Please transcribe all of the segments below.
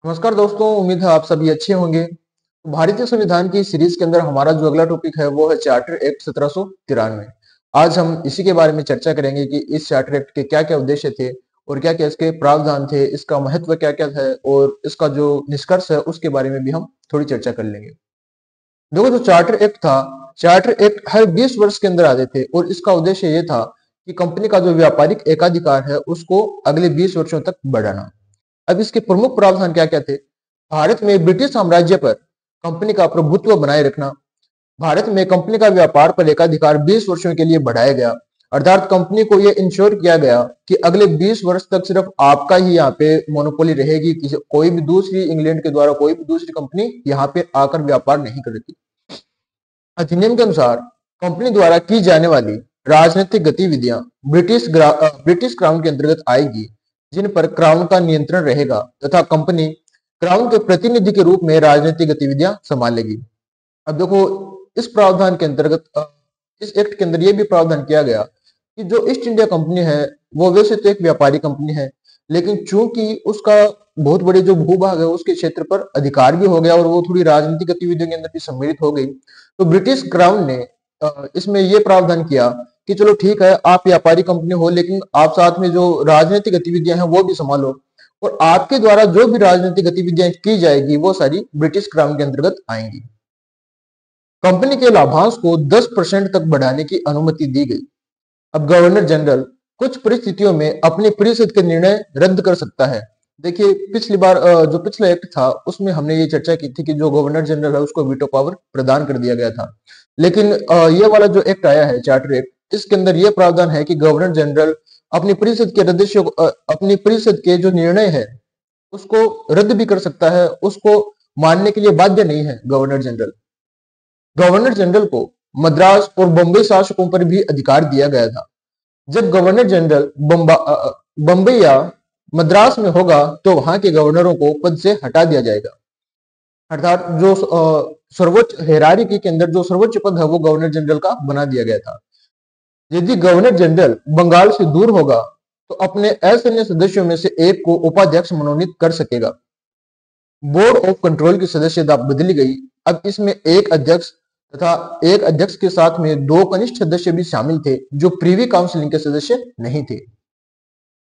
नमस्कार दोस्तों, उम्मीद है आप सभी अच्छे होंगे। भारतीय संविधान की सीरीज के अंदर हमारा जो अगला टॉपिक है वो है चार्टर एक्ट 1793। आज हम इसी के बारे में चर्चा करेंगे कि इस चार्टर एक्ट के क्या क्या उद्देश्य थे और क्या क्या इसके प्रावधान थे, इसका महत्व क्या क्या है और इसका जो निष्कर्ष है उसके बारे में भी हम थोड़ी चर्चा कर लेंगे। देखो, जो चार्टर एक्ट था, चार्टर एक्ट हर 20 वर्ष के अंदर आते थे और इसका उद्देश्य ये था कि कंपनी का जो व्यापारिक एकाधिकार है उसको अगले 20 वर्षों तक बढ़ाना। अब इसके प्रमुख प्रावधान क्या क्या थे? भारत में ब्रिटिश साम्राज्य पर कंपनी का प्रभुत्व बनाए रखना। भारत में कंपनी का व्यापार पर एकाधिकार 20 वर्षों के लिए बढ़ाया गया। अर्थात कंपनी को यह इंश्योर किया गया कि अगले 20 वर्ष तक सिर्फ आपका ही यहाँ पे मोनोपोली रहेगी, किसी कोई भी दूसरी इंग्लैंड के द्वारा कोई भी दूसरी कंपनी यहाँ पे आकर व्यापार नहीं करेगी। अधिनियम के अनुसार कंपनी द्वारा की जाने वाली राजनीतिक गतिविधियां ब्रिटिश क्राउन के अंतर्गत आएगी, जिन पर क्राउन का नियंत्रण रहेगा तथा कंपनी क्राउन के प्रतिनिधि के रूप में राजनीतिक गतिविधियां संभालेगी। अब देखो, इस प्रावधान के अंतर्गत इस एक्ट के अंदर यह भी प्रावधान किया गया कि जो ईस्ट इंडिया कंपनी है वो वैसे तो एक व्यापारी कंपनी है, लेकिन चूंकि उसका बहुत बड़ी जो भूभाग है उसके क्षेत्र पर अधिकार भी हो गया और वो थोड़ी राजनीतिक गतिविधियों के अंदर भी सम्मिलित हो गई, तो ब्रिटिश क्राउन ने इसमें यह प्रावधान किया कि चलो ठीक है, आप व्यापारी कंपनी हो लेकिन आप साथ में जो राजनीतिक गतिविधियां हैं वो भी संभालो, और आपके द्वारा जो भी राजनीतिक गतिविधियां की जाएगी वो सारी ब्रिटिश क्राउन के अंतर्गत आएंगी। कंपनी के लाभांश को 10% तक बढ़ाने की अनुमति दी गई। अब गवर्नर जनरल कुछ परिस्थितियों में अपनी परिषद के निर्णय रद्द कर सकता है। देखिए, पिछली बार जो पिछला एक्ट था उसमें हमने ये चर्चा की थी कि जो गवर्नर जनरल है उसको वीटो पावर प्रदान कर दिया गया था, लेकिन ये वाला जो एक्ट आया है चार्टर एक्ट, इसके अंदर यह प्रावधान है कि गवर्नर जनरल अपनी परिषद के अपनी परिषद के जो निर्णय है उसको रद्द भी कर सकता है, उसको मानने के लिए बाध्य नहीं है गवर्नर जनरल। गवर्नर जनरल को मद्रास और बम्बई शासकों पर भी अधिकार दिया गया था। जब गवर्नर जनरल बम्बई या मद्रास में होगा तो वहां के गवर्नरों को पद से हटा दिया जाएगा। अर्थात जो सर्वोच्च हेरारिकी के अंदर जो सर्वोच्च पद है वो गवर्नर जनरल का बना दिया गया था। यदि गवर्नर जनरल बंगाल से दूर होगा तो अपने असैन्य सदस्यों में से एक को उपाध्यक्ष मनोनीत कर सकेगा। बोर्ड ऑफ कंट्रोल की सदस्यता बदली गई। अब इसमें एक अध्यक्ष तथा एक अध्यक्ष के साथ में 2 कनिष्ठ सदस्य भी शामिल थे जो प्रीवी काउंसिल के सदस्य नहीं थे।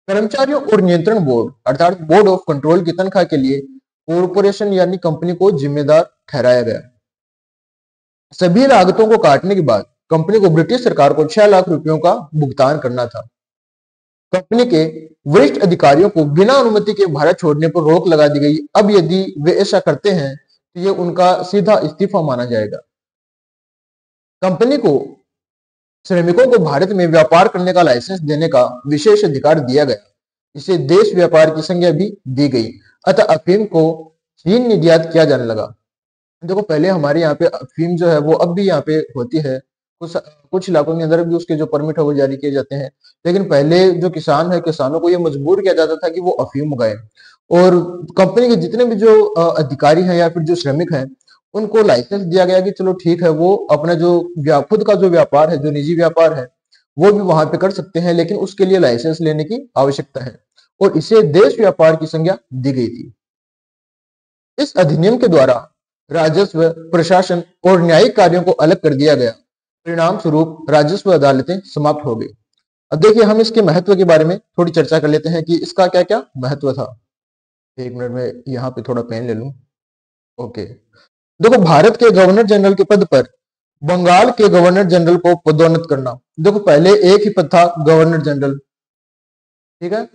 कर्मचारियों और नियंत्रण बोर्ड अर्थात बोर्ड ऑफ कंट्रोल की तनख्वाह के लिए कॉरपोरेशन यानी कंपनी को जिम्मेदार ठहराया गया। सभी लागतों को काटने के बाद कंपनी को ब्रिटिश सरकार को 6 लाख रुपयों का भुगतान करना था। कंपनी के वरिष्ठ अधिकारियों को बिना अनुमति के भारत छोड़ने पर रोक लगा दी गई। अब यदि वे ऐसा करते हैं तो ये उनका सीधा इस्तीफा माना जाएगा। कंपनी को श्रमिकों को भारत में व्यापार करने का लाइसेंस देने का विशेष अधिकार दिया गया। इसे देश व्यापार की संज्ञा भी दी गई। अतः अफीम को चीन निर्यात किया जाने लगा। देखो, पहले हमारे यहाँ पे अफीम जो है वो अब भी यहाँ पे होती है, कुछ इलाकों के अंदर भी उसके जो परमिट है वो जारी किए जाते हैं, लेकिन पहले जो किसान है, किसानों को ये मजबूर किया जाता था कि वो अफीम उगाए, और कंपनी के जितने भी जो अधिकारी हैं या फिर जो श्रमिक हैं उनको लाइसेंस दिया गया कि चलो ठीक है, वो अपना जो खुद का जो व्यापार है, जो निजी व्यापार है वो भी वहां पे कर सकते हैं, लेकिन उसके लिए लाइसेंस लेने की आवश्यकता है, और इसे देश व्यापार की संज्ञा दी गई थी। इस अधिनियम के द्वारा राजस्व, प्रशासन और न्यायिक कार्यों को अलग कर दिया गया। परिणाम स्वरूप राजस्व अदालतें समाप्त हो गई। अब देखिए, हम इसके महत्व के बारे में थोड़ी चर्चा कर लेते हैं कि इसका क्या क्या महत्व था। एक मिनट में यहाँ पे थोड़ा पेन ले लूं। ओके, देखो, भारत के गवर्नर जनरल के पद पर बंगाल के गवर्नर जनरल को पदोन्नत करना। देखो, पहले एक ही पद था, गवर्नर जनरल, ठीक है।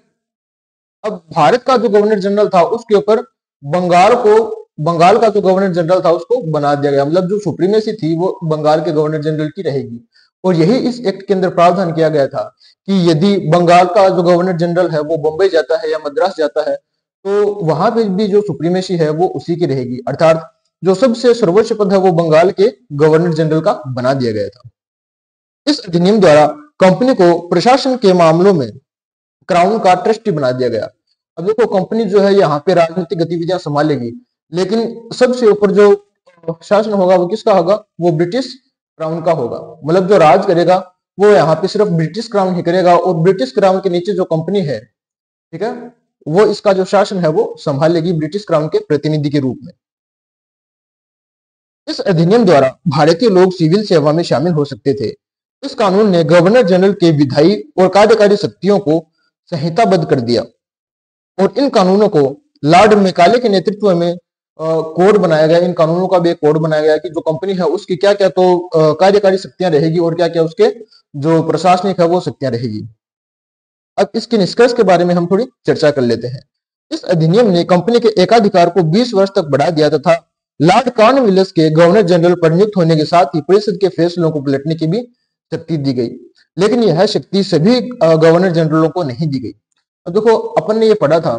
अब भारत का जो गवर्नर जनरल था उसके ऊपर बंगाल का जो गवर्नर जनरल था उसको बना दिया गया, मतलब जो सुप्रीमेसी थी वो बंगाल के गवर्नर जनरल की रहेगी। और यही इस एक्ट के अंदर प्रावधान किया गया था कि यदि बंगाल का जो गवर्नर जनरल है वो बंबई जाता है या मद्रास जाता है तो वहां पे भी जो सुप्रीमेसी है वो उसी की रहेगी। अर्थात जो सबसे सर्वोच्च पद है वो बंगाल के गवर्नर जनरल का बना दिया गया था। इस अधिनियम द्वारा कंपनी को प्रशासन के मामलों में क्राउन का ट्रस्टी बना दिया गया। अब देखो, कंपनी जो है यहाँ पे राजनीतिक गतिविधियां संभालेगी, लेकिन सबसे ऊपर जो शासन होगा वो किसका होगा? वो ब्रिटिश क्राउन का होगा। मतलब जो राज करेगा वो यहाँ पे सिर्फ ब्रिटिश क्राउन ही करेगा, और ब्रिटिश क्राउन के नीचे जो कंपनी है, ठीक है, वो इसका जो शासन है वो संभालेगी ब्रिटिश क्राउन के प्रतिनिधि के रूप में। इस अधिनियम द्वारा भारतीय लोग सिविल सेवा में शामिल हो सकते थे। इस कानून ने गवर्नर जनरल के विधायी और कार्यकारी शक्तियों को संहिताबद्ध कर दिया और इन कानूनों को लॉर्ड मैकाले के नेतृत्व में कोड बनाया गया। इन कानूनों का भी एक कोड बनाया गया कि जो कंपनी है उसकी क्या क्या तो कार्यकारी शक्तियां रहेगी और क्या क्या उसके जो प्रशासनिक है वो शक्तियां रहेगी। अब इसके निष्कर्ष के बारे में हम थोड़ी चर्चा कर लेते हैं। इस अधिनियम ने कंपनी के एकाधिकार को 20 वर्ष तक बढ़ा दिया तथा लॉर्ड कॉर्नवालिस के गवर्नर जनरल पर नियुक्त होने के साथ ही परिषद के फैसलों को पलटने की भी शक्ति दी गई, लेकिन यह शक्ति सभी गवर्नर जनरलों को नहीं दी गई। अब देखो, अपन ने ये पढ़ा था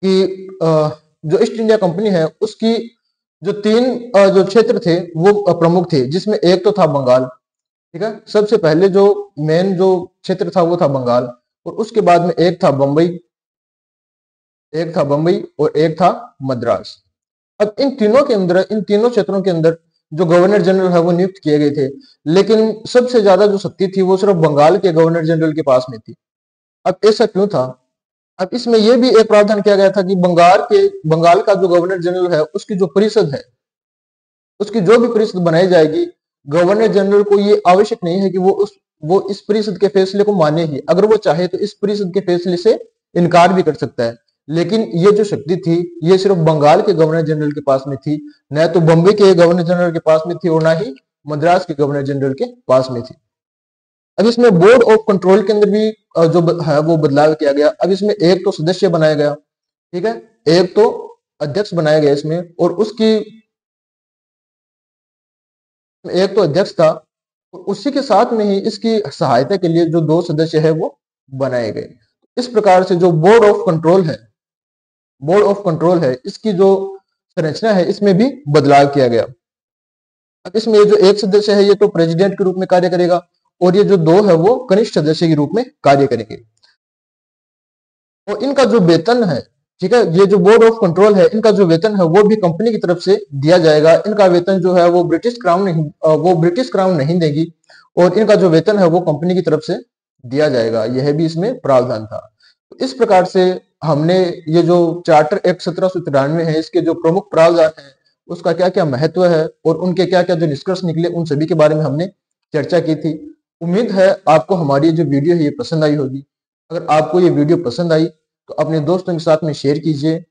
कि जो ईस्ट इंडिया कंपनी है उसकी जो तीन जो क्षेत्र थे वो प्रमुख थे, जिसमें एक तो था बंगाल। ठीक है, सबसे पहले जो मेन जो क्षेत्र था वो था बंगाल, और उसके बाद में एक था बंबई, और एक था मद्रास। अब इन तीनों के अंदर, इन तीनों क्षेत्रों के अंदर जो गवर्नर जनरल है वो नियुक्त किए गए थे, लेकिन सबसे ज्यादा जो शक्ति थी वो सिर्फ बंगाल के गवर्नर जनरल के पास में थी। अब ऐसा क्यों था? अब इसमें यह भी एक प्रावधान किया गया था कि बंगाल का जो गवर्नर जनरल है उसकी जो परिषद है, उसकी जो भी परिषद बनाई जाएगी, गवर्नर जनरल को ये आवश्यक नहीं है कि वो इस परिषद के फैसले को माने ही। अगर वो चाहे तो इस परिषद के फैसले से इनकार भी कर सकता है, लेकिन ये जो शक्ति थी ये सिर्फ बंगाल के गवर्नर जनरल के पास में थी, न तो बम्बई के गवर्नर जनरल के पास में थी और ना ही मद्रास के गवर्नर जनरल के पास में थी। अब इसमें बोर्ड ऑफ कंट्रोल के अंदर भी जो है वो बदलाव किया गया। अब इसमें एक तो सदस्य बनाया गया, ठीक है, एक तो अध्यक्ष बनाया गया इसमें, और उसकी एक तो अध्यक्ष था और उसी के साथ में ही इसकी सहायता के लिए जो दो सदस्य है वो बनाए गए। इस प्रकार से जो बोर्ड ऑफ कंट्रोल है इसकी जो संरचना है इसमें भी बदलाव किया गया। अब इसमें ये जो एक सदस्य है ये तो प्रेसिडेंट के रूप में कार्य करेगा और ये जो दो है वो कनिष्ठ सदस्य के रूप में कार्य करेंगे। और इनका जो वेतन है, ठीक है, ये जो बोर्ड ऑफ कंट्रोल है इनका जो वेतन है वो भी कंपनी की तरफ से दिया जाएगा। इनका वेतन जो है वो ब्रिटिश क्राउन नहीं देगी और इनका जो वेतन है वो कंपनी की तरफ से दिया जाएगा। यह भी इसमें प्रावधान था। तो इस प्रकार से हमने ये जो चार्टर एक्ट 1793 है इसके जो प्रमुख प्रावधान है उसका क्या क्या महत्व है और उनके क्या क्या जो निष्कर्ष निकले उन सभी के बारे में हमने चर्चा की थी। उम्मीद है आपको हमारी जो वीडियो है ये पसंद आई होगी। अगर आपको ये वीडियो पसंद आई तो अपने दोस्तों के साथ में शेयर कीजिए